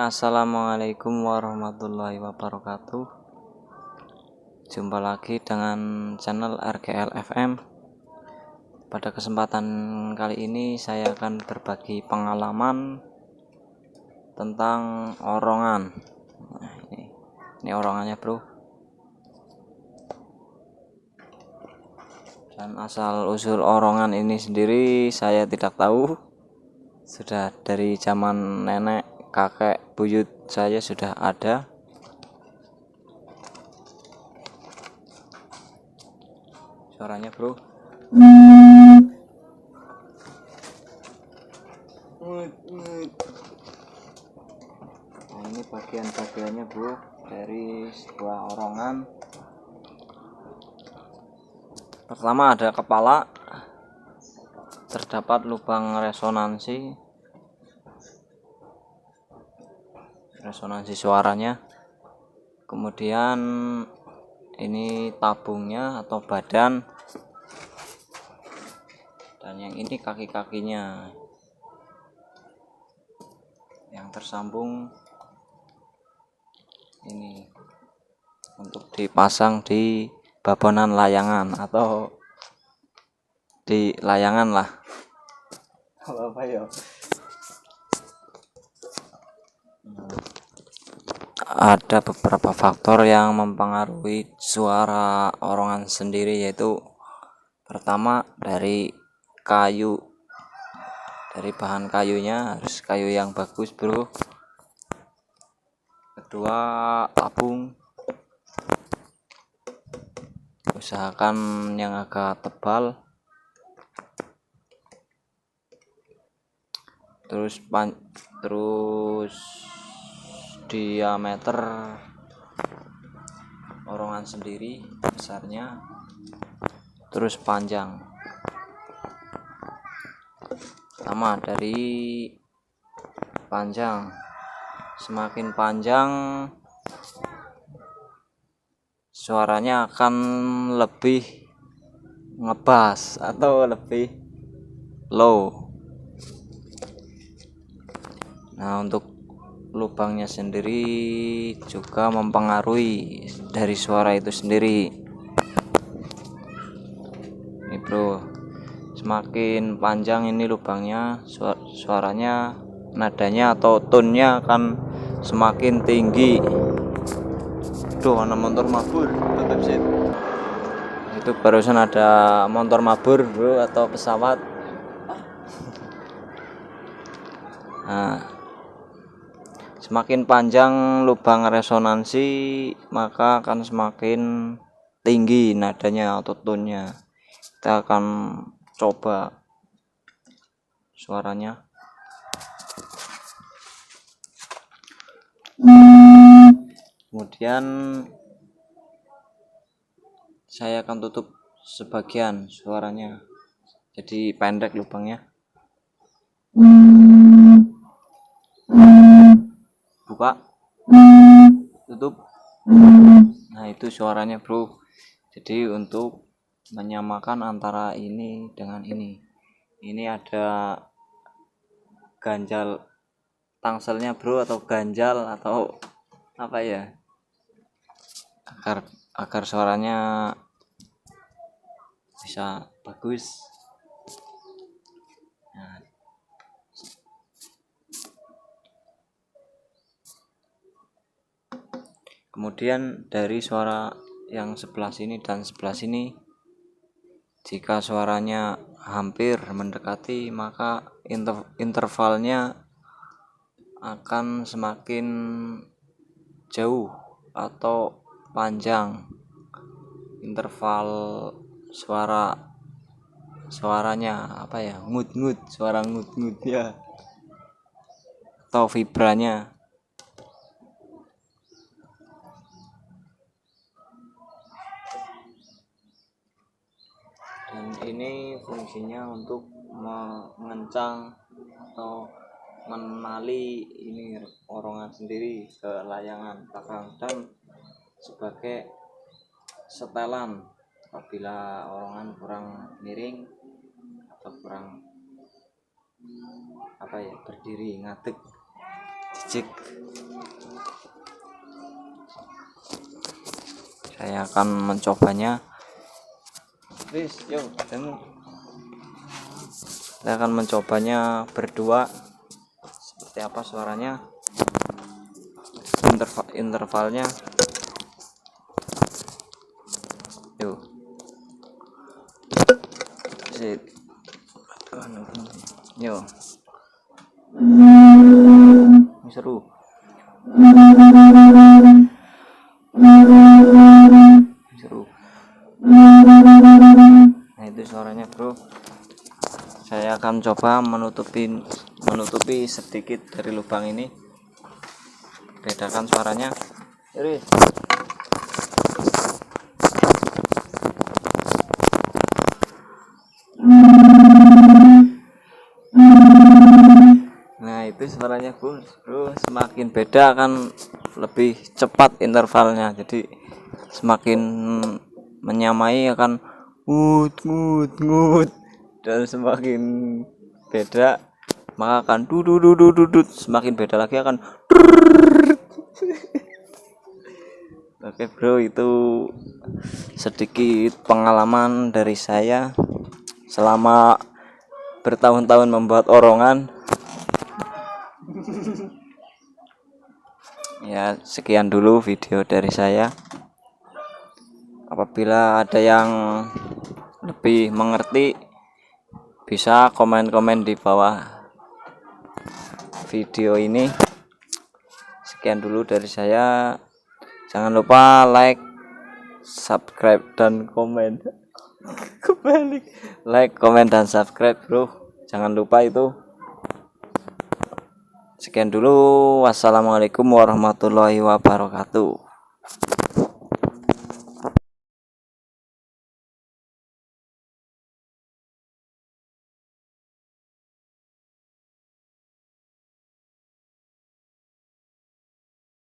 Assalamualaikum warahmatullahi wabarakatuh. Jumpa lagi dengan channel RGL FM. Pada kesempatan kali ini saya akan berbagi pengalaman tentang orongan. Nah, ini orongannya, bro. Dan asal usul orongan ini sendiri saya tidak tahu. Sudah dari zaman nenek, kakek, buyut saya sudah ada. Suaranya, bro. Nah, ini bagian-bagiannya, bro, dari sebuah orongan. Pertama ada kepala, terdapat lubang resonansi suaranya. Kemudian ini tabungnya atau badan, dan yang ini kaki-kakinya yang tersambung ini untuk dipasang di babonan layangan atau di layangan lah. Apa ya? Ada beberapa faktor yang mempengaruhi suara orongan sendiri, yaitu pertama dari kayu, dari bahan kayunya harus kayu yang bagus, bro. Kedua, tabung, usahakan yang agak tebal. Terus diameter orongan sendiri besarnya, terus panjang. Pertama dari panjang, semakin panjang suaranya akan lebih ngebas atau lebih low. Nah, untuk lubangnya sendiri juga mempengaruhi dari suara itu sendiri. Ini, bro, semakin panjang ini lubangnya, suaranya, nadanya atau tone-nya akan semakin tinggi. Tuh, ada motor mabur, tutup sih. Itu barusan ada motor mabur, bro, atau pesawat. Nah, semakin panjang lubang resonansi, maka akan semakin tinggi nadanya atau tone-nya. Kita akan coba suaranya. Kemudian saya akan tutup sebagian suaranya, jadi pendek lubangnya. Buka, tutup. Nah, itu suaranya, bro. Jadi untuk menyamakan antara ini dengan ini ada ganjal tangselnya, bro, atau ganjal atau apa ya, agar suaranya bisa bagus. Nah, kemudian dari suara yang sebelah sini dan sebelah sini, jika suaranya hampir mendekati, maka intervalnya akan semakin jauh atau panjang. Interval suaranya apa ya, suara ngut ya, atau vibranya. Dan ini fungsinya untuk mengencang atau menali ini orongan sendiri ke layangan belakang, dan sebagai setelan apabila orongan kurang miring atau kurang berdiri ngadeg. magic. Saya akan mencobanya. Please, yo, kamu. Saya akan mencobanya berdua. Seperti apa suaranya? Intervalnya. Yo. Sit. Yo. Seru. Seru. Nah, itu suaranya, bro. Saya akan coba menutupi sedikit dari lubang ini. Bedakan suaranya. Iris. Nah, itu suaranya, bro. Semakin beda kan lebih cepat intervalnya. Jadi semakin menyamai akan ngut ngut ngut, dan semakin beda maka akan dudut, semakin beda lagi akan Oke, bro, itu sedikit pengalaman dari saya selama bertahun-tahun membuat orongan. Ya, sekian dulu video dari saya. Apabila ada yang lebih mengerti, bisa komen-komen di bawah video ini. Sekian dulu dari saya. Jangan lupa like, subscribe, dan komen. Kebalik. Like, komen, dan subscribe, bro. Jangan lupa itu. Sekian dulu. Wassalamualaikum warahmatullahi wabarakatuh.